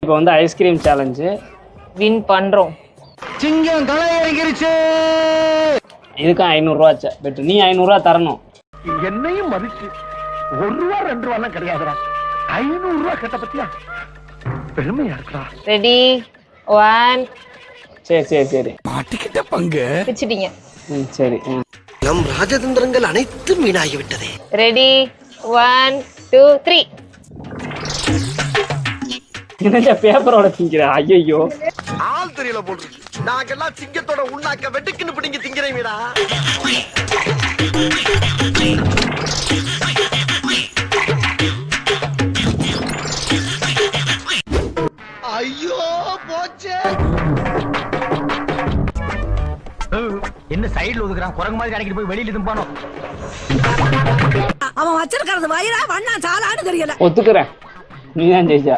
இப்போ வந்து ice cream challenge win பண்றோம். சிங்கம் களை இறங்கிருச்சு. இதுக்கும் 500 ரூபா பெட். நீ 500 ரூபா தரணும். என்னையும் மதிச்சு 1 ரூபா 2 ரூபா கிடையாதுடா. 500 ரூபா கட்ட பத்தியா பெருமையா இருக்கா? ரெடி 1. சரி மாட்டிக்கிட்ட பங்கு பிச்சிட்டீங்க. சரி. நம் ராஜதந்திரங்கள் அனைத்தும் வீணாகிவிட்டதே. ரெடி 1 2 3. என்ன பேப்பரோட திங்கிற? ஐயோ ஆள் தெரியல போட்டு நாங்கெல்லாம் சிங்கத்தோட உண்ணாக்க வெட்டுக்குன்னு பிடிங்க திங்கிறீங்கடா. ஐயோ போச்சே. என்ன சைடுல ஒதுக்குறான்? குரங்கு மாதிரி கடைக்கு போய் வெளியில இருந்து போனோம். அவன் வச்சிருக்கிறது வயிறா வண்ணா சாலான்னு தெரியல. ஒத்துக்கிறேன். நீதான் ஜெயிச்சா.